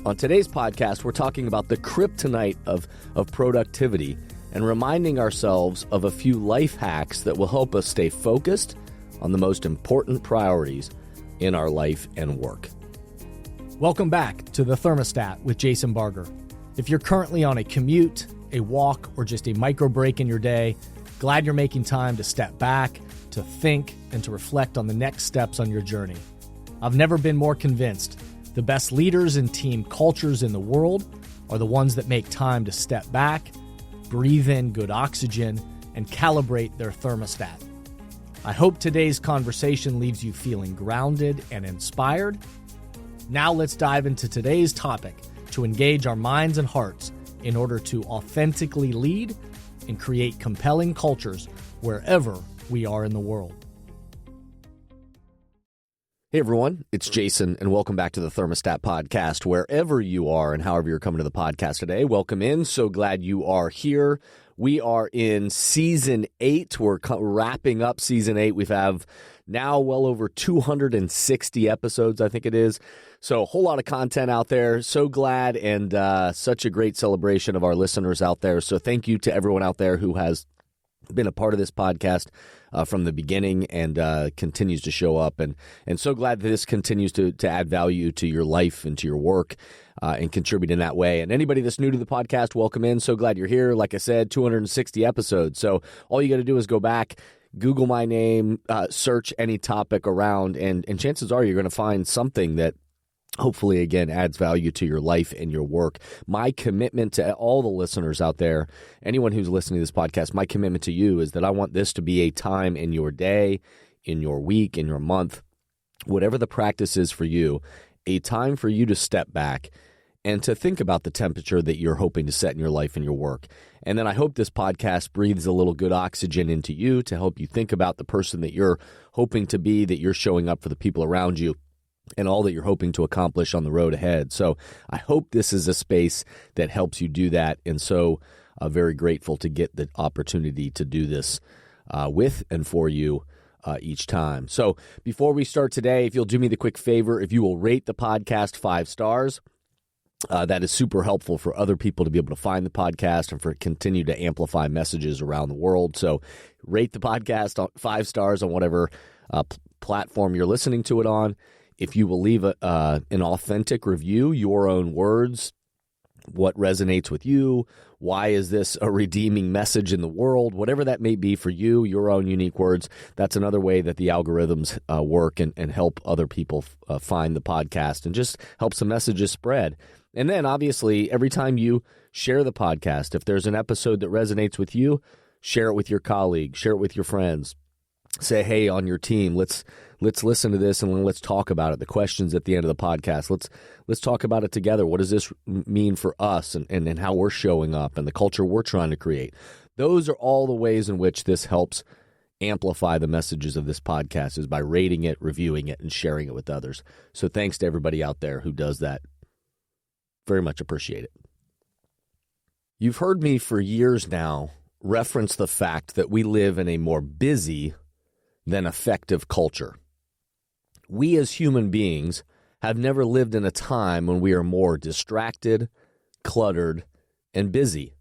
On today's podcast, we're talking about the kryptonite of productivity and reminding ourselves of a few life hacks that will help us stay focused on the most important priorities in our life and work. Welcome back to the Thermostat with Jason Barger. If you're currently on a commute, a walk, or just a micro break in your day, glad you're making time to step back, to think, and to reflect on the next steps on your journey. I've never been more convinced the best leaders and team cultures in the world are the ones that make time to step back, breathe in good oxygen, and calibrate their thermostat. I hope today's conversation leaves you feeling grounded and inspired. Now let's dive into today's topic to engage our minds and hearts in order to authentically lead and create compelling cultures wherever we are in the world. Hey everyone, it's Jason, and welcome back to the Thermostat Podcast. Wherever you are and however you're coming to the podcast today, welcome in. So glad you are here. We are in Season 8. We're wrapping up Season 8. We have now well over 260 episodes, I think it is. So a whole lot of content out there. So glad, and such a great celebration of our listeners out there. So thank you to everyone out there who has been a part of this podcast from the beginning and continues to show up. And so glad that this continues to add value to your life and to your work and contribute in that way. And anybody that's new to the podcast, welcome in. So glad you're here. Like I said, 260 episodes. So all you got to do is go back, Google my name, search any topic around, and chances are you're going to find something that hopefully, again, adds value to your life and your work. My commitment to all the listeners out there, anyone who's listening to this podcast, my commitment to you is that I want this to be a time in your day, in your week, in your month, whatever the practice is for you, a time for you to step back and to think about the temperature that you're hoping to set in your life and your work. And then I hope this podcast breathes a little good oxygen into you to help you think about the person that you're hoping to be, that you're showing up for the people around you, and all that you're hoping to accomplish on the road ahead. So I hope this is a space that helps you do that. And so very grateful to get the opportunity to do this with and for you each time. So before we start today, if you'll do me the quick favor, if you will rate the podcast 5 stars, that is super helpful for other people to be able to find the podcast and for continue to amplify messages around the world. So rate the podcast 5 stars on whatever platform you're listening to it on. If you will leave an authentic review, your own words, what resonates with you, why is this a redeeming message in the world, whatever that may be for you, your own unique words, that's another way that the algorithms work and help other people find the podcast and just help some messages spread. And then, obviously, every time you share the podcast, if there's an episode that resonates with you, share it with your colleagues, share it with your friends. Say, hey, on your team, let's listen to this and let's talk about it. The questions at the end of the podcast, let's talk about it together. What does this mean for us and how we're showing up and the culture we're trying to create? Those are all the ways in which this helps amplify the messages of this podcast, is by rating it, reviewing it, and sharing it with others. So thanks to everybody out there who does that. Very much appreciate it. You've heard me for years now reference the fact that we live in a more busy than effective culture. We as human beings have never lived in a time when we are more distracted, cluttered, and busy.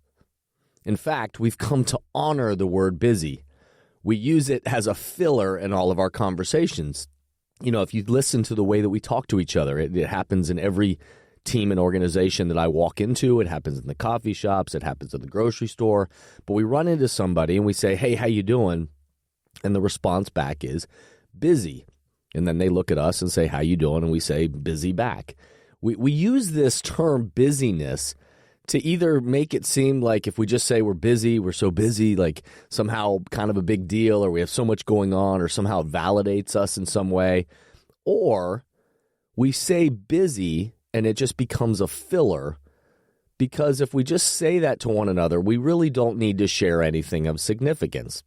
In fact, we've come to honor the word busy. We use it as a filler in all of our conversations. You know, if you listen to the way that we talk to each other, it happens in every team and organization that I walk into. It happens in the coffee shops. It happens at the grocery store. But we run into somebody and we say, hey, how you doing? And the response back is busy. And then they look at us and say, how you doing? And we say busy back. We use this term busyness to either make it seem like if we just say we're busy, we're so busy, like somehow kind of a big deal, or we have so much going on, or somehow it validates us in some way. Or we say busy and it just becomes a filler, because if we just say that to one another, we really don't need to share anything of significance.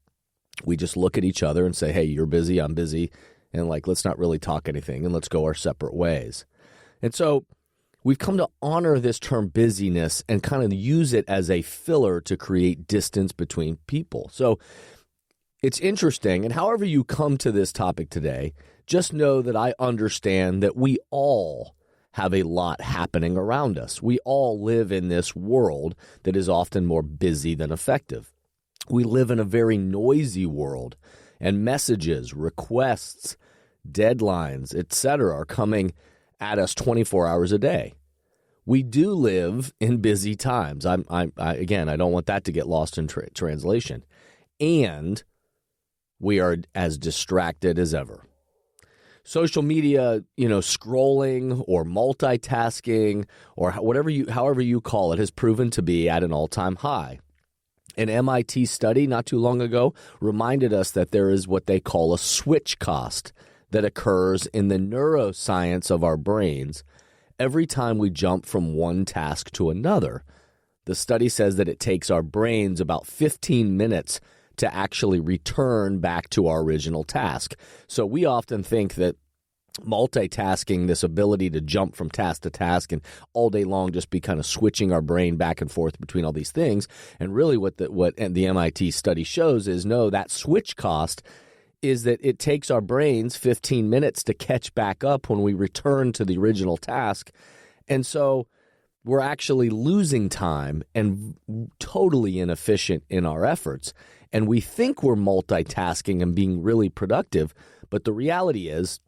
We just look at each other and say, hey, you're busy, I'm busy, and let's not really talk anything and let's go our separate ways. And so we've come to honor this term busyness and kind of use it as a filler to create distance between people. So it's interesting, and however you come to this topic today, just know that I understand that we all have a lot happening around us. We all live in this world that is often more busy than effective. We live in a very noisy world, and messages, requests, deadlines, etc. are coming at us 24 hours a day. We do live in busy times. I don't want that to get lost in translation. And we are as distracted as ever. Social media, scrolling or multitasking or however you call it, has proven to be at an all-time high. An MIT study not too long ago reminded us that there is what they call a switch cost that occurs in the neuroscience of our brains every time we jump from one task to another. The study says that it takes our brains about 15 minutes to actually return back to our original task. So we often think that multitasking, this ability to jump from task to task and all day long just be kind of switching our brain back and forth between all these things. And really what the MIT study shows is no, that switch cost is that it takes our brains 15 minutes to catch back up when we return to the original task. And so we're actually losing time and totally inefficient in our efforts. And we think we're multitasking and being really productive, but the reality is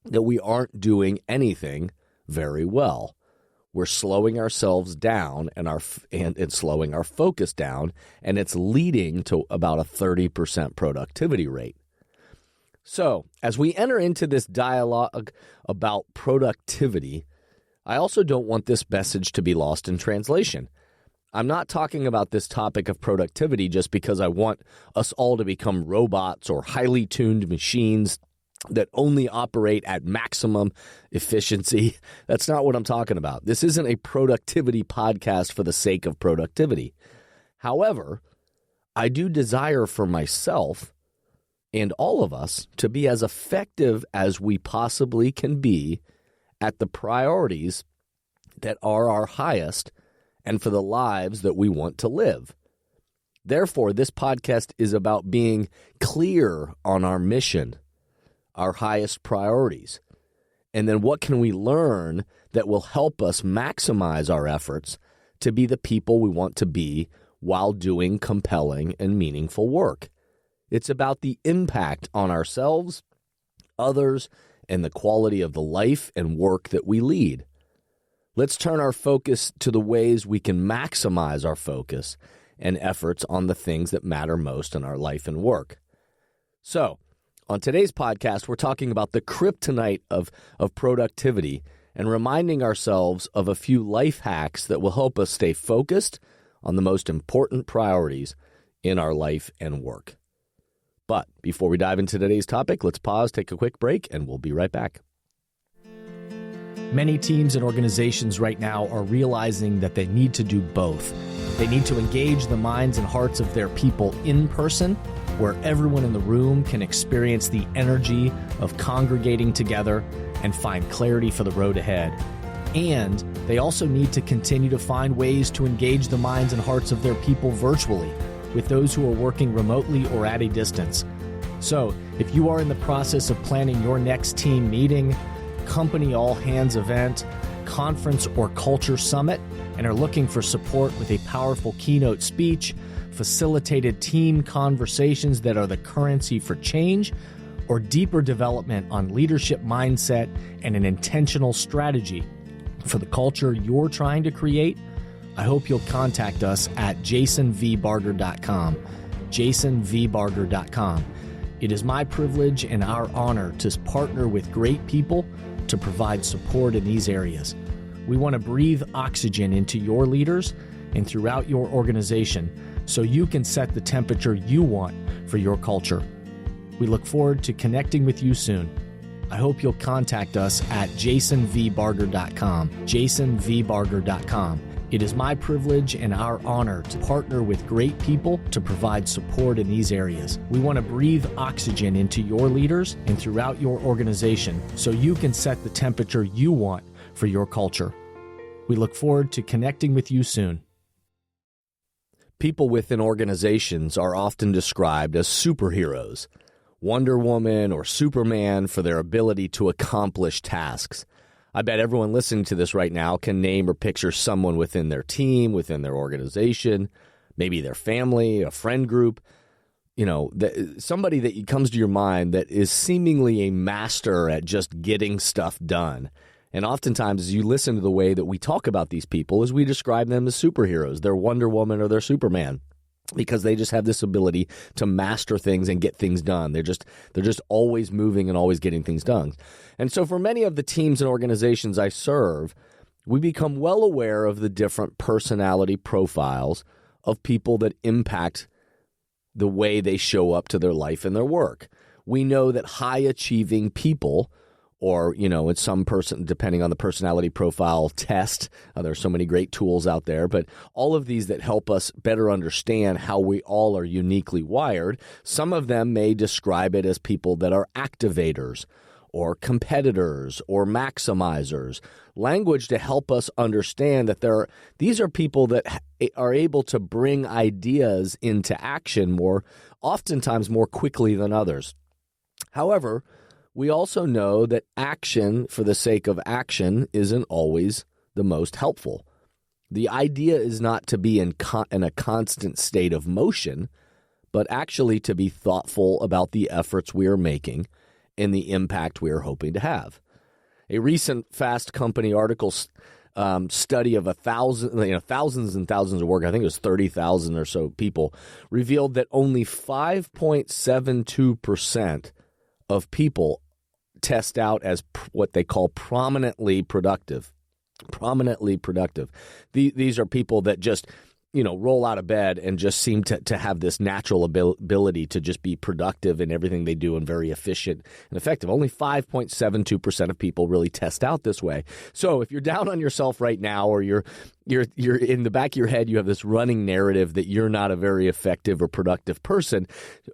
that we aren't doing anything very well. We're slowing ourselves down and slowing our focus down, and it's leading to about a 30% productivity rate. So, as we enter into this dialogue about productivity, I also don't want this message to be lost in translation. I'm not talking about this topic of productivity just because I want us all to become robots or highly tuned machines that only operate at maximum efficiency. That's not what I'm talking about. This isn't a productivity podcast for the sake of productivity. However, I do desire for myself and all of us to be as effective as we possibly can be at the priorities that are our highest and for the lives that we want to live. Therefore, this podcast is about being clear on our mission, our highest priorities, and then what can we learn that will help us maximize our efforts to be the people we want to be while doing compelling and meaningful work. It's about the impact on ourselves, others, and the quality of the life and work that we lead. Let's turn our focus to the ways we can maximize our focus and efforts on the things that matter most in our life and work. So, on today's podcast, we're talking about the kryptonite of productivity and reminding ourselves of a few life hacks that will help us stay focused on the most important priorities in our life and work. But before we dive into today's topic, let's pause, take a quick break, and we'll be right back. Many teams and organizations right now are realizing that they need to do both. They need to engage the minds and hearts of their people in person, where everyone in the room can experience the energy of congregating together and find clarity for the road ahead. And they also need to continue to find ways to engage the minds and hearts of their people virtually, with those who are working remotely or at a distance. So, if you are in the process of planning your next team meeting, company all-hands event, conference or culture summit, and are looking for support with a powerful keynote speech, facilitated team conversations that are the currency for change, or deeper development on leadership mindset and an intentional strategy for the culture you're trying to create, I hope you'll contact us at jasonvbarger.com, jasonvbarger.com. It is my privilege and our honor to partner with great people to provide support in these areas. We want to breathe oxygen into your leaders and throughout your organization so you can set the temperature you want for your culture. We look forward to connecting with you soon. I hope you'll contact us at jasonvbarger.com, jasonvbarger.com. It is my privilege and our honor to partner with great people to provide support in these areas. We want to breathe oxygen into your leaders and throughout your organization so you can set the temperature you want for your culture. We look forward to connecting with you soon. People within organizations are often described as superheroes, Wonder Woman or Superman, for their ability to accomplish tasks. I bet everyone listening to this right now can name or picture someone within their team, within their organization, maybe their family, a friend group, somebody that comes to your mind that is seemingly a master at just getting stuff done. And oftentimes, as you listen to the way that we talk about these people, as we describe them as superheroes, they're Wonder Woman or they're Superman, because they just have this ability to master things and get things done. They're just always moving and always getting things done. And so for many of the teams and organizations I serve, we become well aware of the different personality profiles of people that impact the way they show up to their life and their work. We know that high-achieving people, or, in some person, depending on the personality profile test, there's so many great tools out there, but all of these that help us better understand how we all are uniquely wired, some of them may describe it as people that are activators or competitors or maximizers. Language to help us understand that these are people that are able to bring ideas into action oftentimes more quickly than others. However, we also know that action for the sake of action isn't always the most helpful. The idea is not to be in a constant state of motion, but actually to be thoughtful about the efforts we are making and the impact we are hoping to have. A recent Fast Company article study of thousands and thousands of workers, I think it was 30,000 or so people, revealed that only 5.72% of people test out as what they call prominently productive. These are people that just, roll out of bed and just seem to have this natural ability to just be productive in everything they do and very efficient and effective. Only 5.72% of people really test out this way. So if you're down on yourself right now, or you're in the back of your head, you have this running narrative that you're not a very effective or productive person,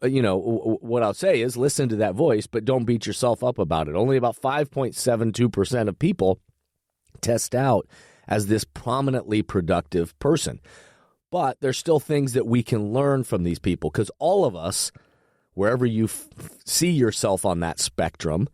what I'll say is listen to that voice, but don't beat yourself up about it. Only about 5.72% of people test out as this prominently productive person. But there's still things that we can learn from these people, because all of us, wherever you see yourself on that spectrum,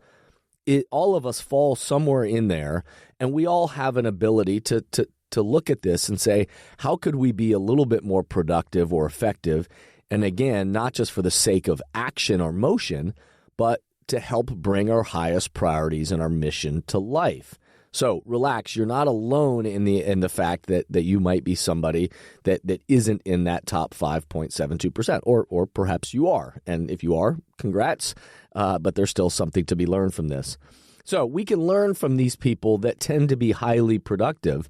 all of us fall somewhere in there, and we all have an ability to look at this and say, how could we be a little bit more productive or effective? And again, not just for the sake of action or motion, but to help bring our highest priorities and our mission to life. So relax. You're not alone in the fact that you might be somebody that isn't in that top 5.72%, or perhaps you are. And if you are, congrats. But there's still something to be learned from this. So we can learn from these people that tend to be highly productive,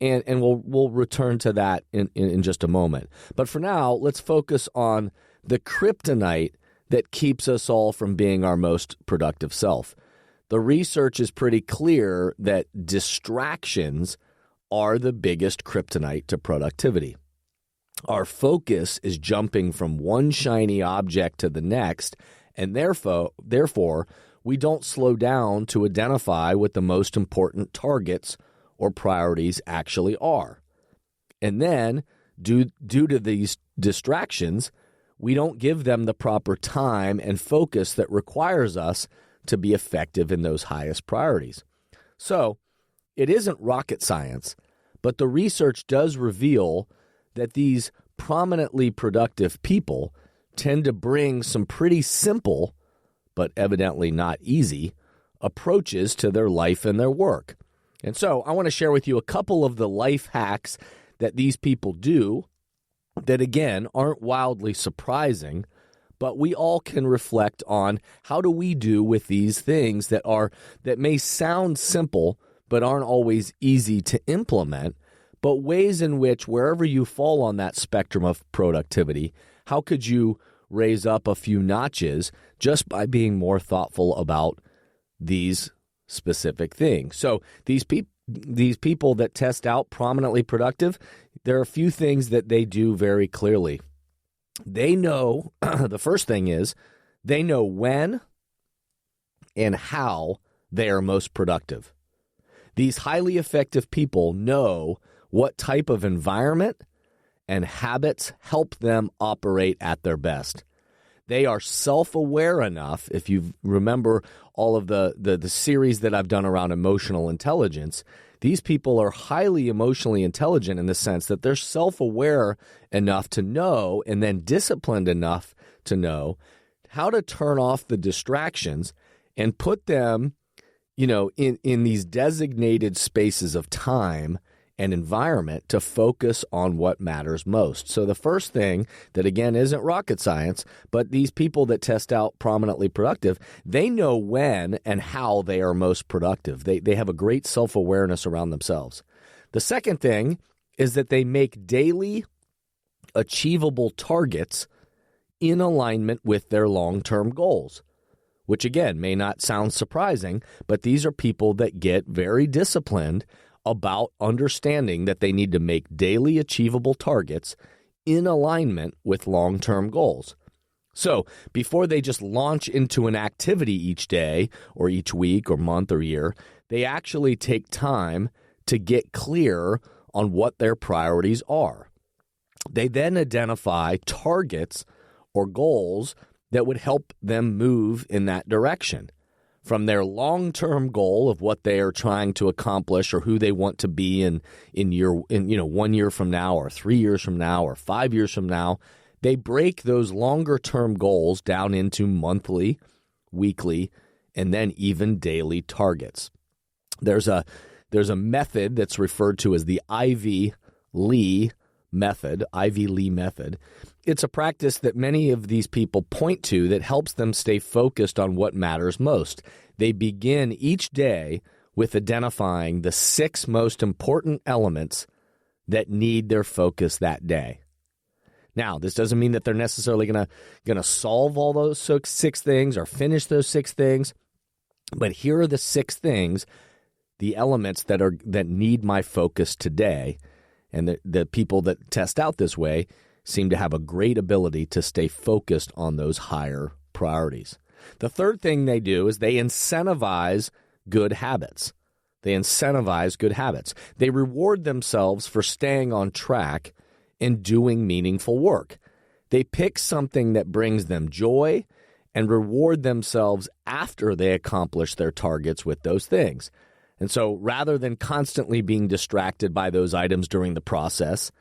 and we'll return to that in just a moment. But for now, let's focus on the kryptonite that keeps us all from being our most productive self. The research is pretty clear that distractions are the biggest kryptonite to productivity. Our focus is jumping from one shiny object to the next, and therefore, we don't slow down to identify what the most important targets or priorities actually are. And then, due to these distractions, we don't give them the proper time and focus that requires us to be effective in those highest priorities. So, it isn't rocket science, but the research does reveal that these prominently productive people tend to bring some pretty simple, but evidently not easy, approaches to their life and their work. And so, I want to share with you a couple of the life hacks that these people do that, again, aren't wildly surprising, but we all can reflect on how do we do with these things that may sound simple but aren't always easy to implement, but ways in which, wherever you fall on that spectrum of productivity, how could you raise up a few notches just by being more thoughtful about these specific things. So these people that test out prominently productive, there are a few things that they do very clearly. They know, the first thing is, they know when and how they are most productive. These highly effective people know what type of environment and habits help them operate at their best. They are self-aware enough, if you remember all of the series that I've done around emotional intelligence, these people are highly emotionally intelligent in the sense that they're self-aware enough to know and then disciplined enough to know how to turn off the distractions and put them, in these designated spaces of time and environment to focus on what matters most. So the first thing that, again, isn't rocket science, but these people that test out prominently productive, they know when and how they are most productive. They have a great self-awareness around themselves. The second thing is that they make daily achievable targets in alignment with their long-term goals, which, again, may not sound surprising, but these are people that get very disciplined about understanding that they need to make daily achievable targets in alignment with long-term goals. So before they just launch into an activity each day or each week or month or year, they actually take time to get clear on what their priorities are. They then identify targets or goals that would help them move in that direction. From their long-term goal of what they are trying to accomplish or who they want to be in 1 year from now or 3 years from now or 5 years from now, they break those longer-term goals down into monthly, weekly, and then even daily targets. There's a method that's referred to as the Ivy Lee method. It's a practice that many of these people point to that helps them stay focused on what matters most. They begin each day with identifying the 6 most important elements that need their focus that day. Now, this doesn't mean that they're necessarily going to solve all those 6 things or finish those 6 things, but here are the 6 things, the elements that need my focus today. And the people that test out this way seem to have a great ability to stay focused on those higher priorities. The third thing they do is they incentivize good habits. They reward themselves for staying on track and doing meaningful work. They pick something that brings them joy and reward themselves after they accomplish their targets with those things. And so rather than constantly being distracted by those items during the process,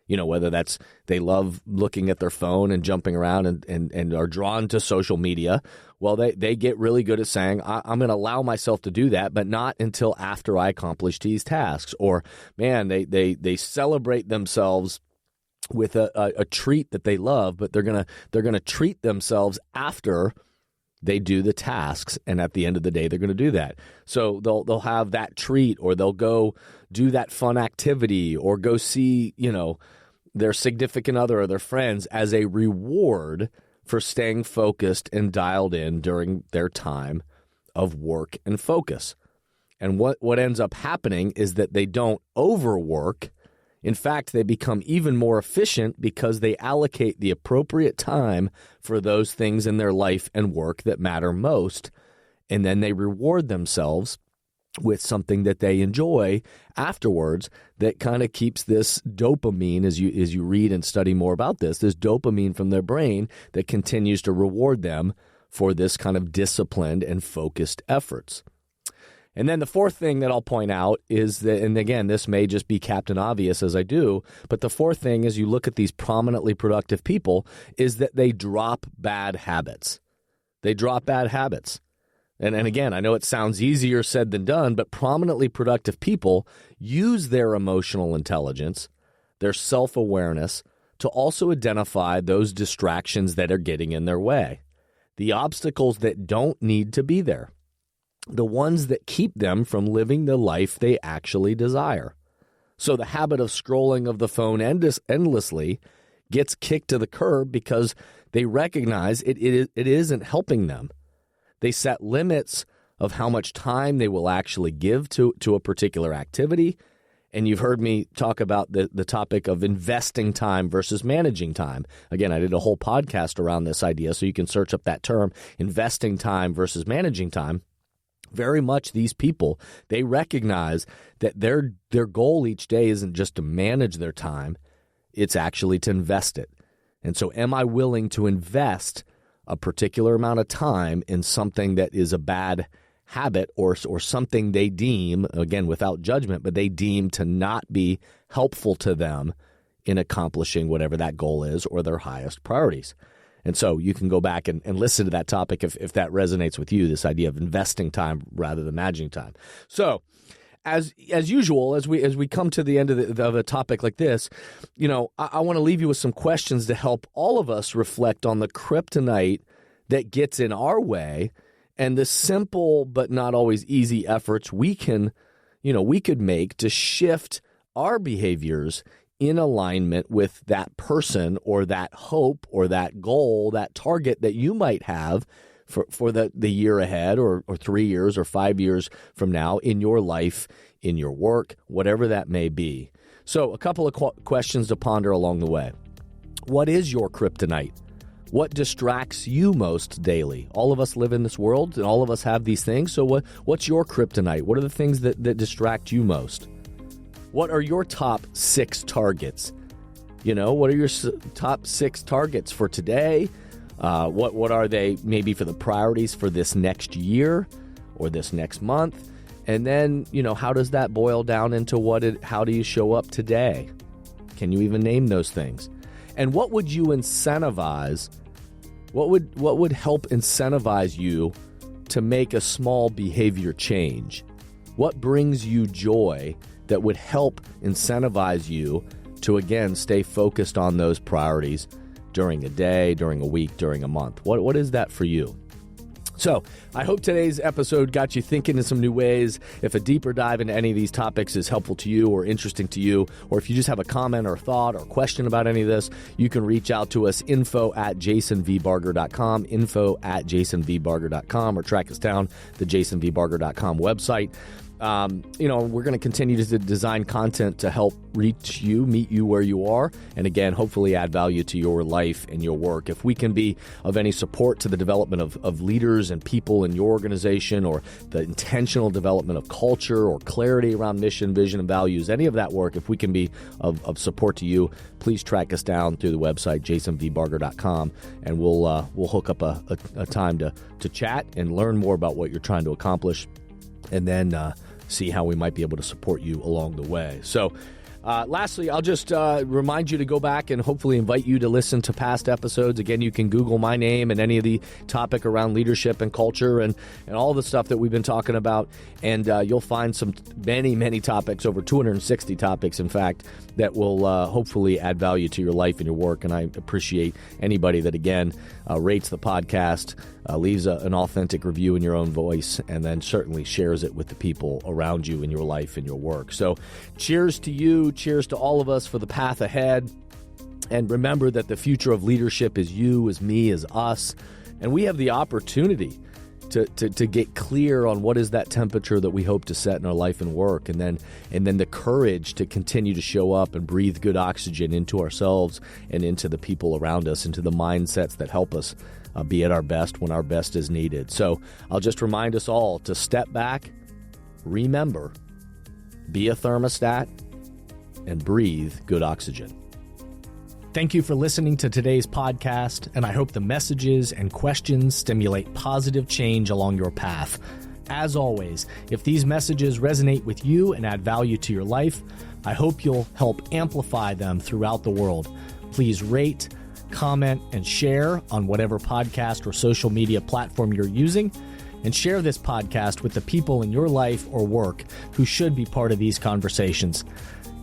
whether that's they love looking at their phone and jumping around and are drawn to social media, well, they get really good at saying, I'm going to allow myself to do that, but not until after I accomplish these tasks. Or, man, they celebrate themselves with a treat that they love, but they're gonna treat themselves after they do the tasks, and at the end of the day, they're going to do that. So they'll have that treat, or they'll go do that fun activity, or go see, their significant other or their friends as a reward for staying focused and dialed in during their time of work and focus. And what ends up happening is that they don't overwork. In fact, they become even more efficient because they allocate the appropriate time for those things in their life and work that matter most, and then they reward themselves with something that they enjoy afterwards that kind of keeps this dopamine, as you read and study more about this dopamine from their brain that continues to reward them for this kind of disciplined and focused efforts. And then the fourth thing that I'll point out is that, and again, this may just be Captain Obvious as I do, but the fourth thing as you look at these prominently productive people is that they drop bad habits. And again, I know it sounds easier said than done, but prominently productive people use their emotional intelligence, their self-awareness, to also identify those distractions that are getting in their way, the obstacles that don't need to be there, the ones that keep them from living the life they actually desire. So the habit of scrolling of the phone endlessly gets kicked to the curb because they recognize it isn't helping them. They set limits of how much time they will actually give to a particular activity. And you've heard me talk about the topic of investing time versus managing time. Again, I did a whole podcast around this idea, so you can search up that term, investing time versus managing time. Very much these people, they recognize that their goal each day isn't just to manage their time, it's actually to invest it. And so am I willing to invest a particular amount of time in something that is a bad habit or something they deem, again, without judgment, but they deem to not be helpful to them in accomplishing whatever that goal is or their highest priorities. And so you can go back and listen to that topic if that resonates with you, this idea of investing time rather than managing time. So as usual, as we come to the end of a topic like this, I want to leave you with some questions to help all of us reflect on the kryptonite that gets in our way and the simple but not always easy efforts we could make to shift our behaviors in alignment with that person or that hope or that goal, that target that you might have for the year ahead or 3 years or 5 years from now in your life, in your work, whatever that may be. So a couple of questions to ponder along the way. What is your kryptonite? What distracts you most daily? All of us live in this world and all of us have these things. So what's your kryptonite? What are the things that distract you most? What are your top 6 targets? What are your top 6 targets for today? What are they maybe for the priorities for this next year or this next month? And then, how does that boil down into how do you show up today? Can you even name those things? And what would you incentivize? What would help incentivize you to make a small behavior change? What brings you joy that would help incentivize you to, again, stay focused on those priorities during a day, during a week, during a month? What is that for you? So I hope today's episode got you thinking in some new ways. If a deeper dive into any of these topics is helpful to you or interesting to you, or if you just have a comment or thought or question about any of this, you can reach out to us, info@jasonvbarger.com, info@jasonvbarger.com, or track us down, the jasonvbarger.com website. We're going to continue to design content to help reach you, meet you where you are, and again, hopefully add value to your life and your work. If we can be of any support to the development of leaders and people in your organization, or the intentional development of culture or clarity around mission, vision, and values, any of that work, if we can be of support to you, please track us down through the website, jasonvbarger.com, and we'll hook up a time to chat and learn more about what you're trying to accomplish, and then see how we might be able to support you along the way. So lastly, I'll just remind you to go back and hopefully invite you to listen to past episodes. Again, you can Google my name and any of the topic around leadership and culture and all the stuff that we've been talking about. And you'll find many topics, over 260 topics, in fact, that will hopefully add value to your life and your work. And I appreciate anybody that, again, rates the podcast, leaves an authentic review in your own voice, and then certainly shares it with the people around you in your life and your work. So cheers to you. Cheers to all of us for the path ahead. And remember that the future of leadership is you, is me, is us. And we have the opportunity to get clear on what is that temperature that we hope to set in our life and work. And then the courage to continue to show up and breathe good oxygen into ourselves and into the people around us, into the mindsets that help us be at our best when our best is needed. So I'll just remind us all to step back, remember, be a thermostat, and breathe good oxygen. Thank you for listening to today's podcast, and I hope the messages and questions stimulate positive change along your path. As always, if these messages resonate with you and add value to your life, I hope you'll help amplify them throughout the world. Please rate, comment, and share on whatever podcast or social media platform you're using, and share this podcast with the people in your life or work who should be part of these conversations.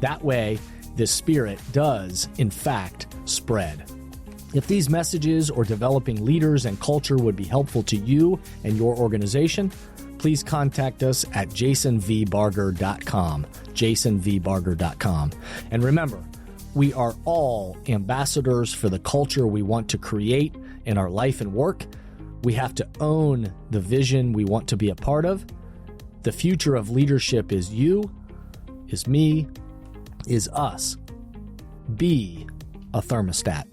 That way, this spirit does, in fact, spread. If these messages or developing leaders and culture would be helpful to you and your organization, please contact us at jasonvbarger.com, jasonvbarger.com. And remember, we are all ambassadors for the culture we want to create in our life and work. We have to own the vision we want to be a part of. The future of leadership is you, is me, is us. Be a thermostat.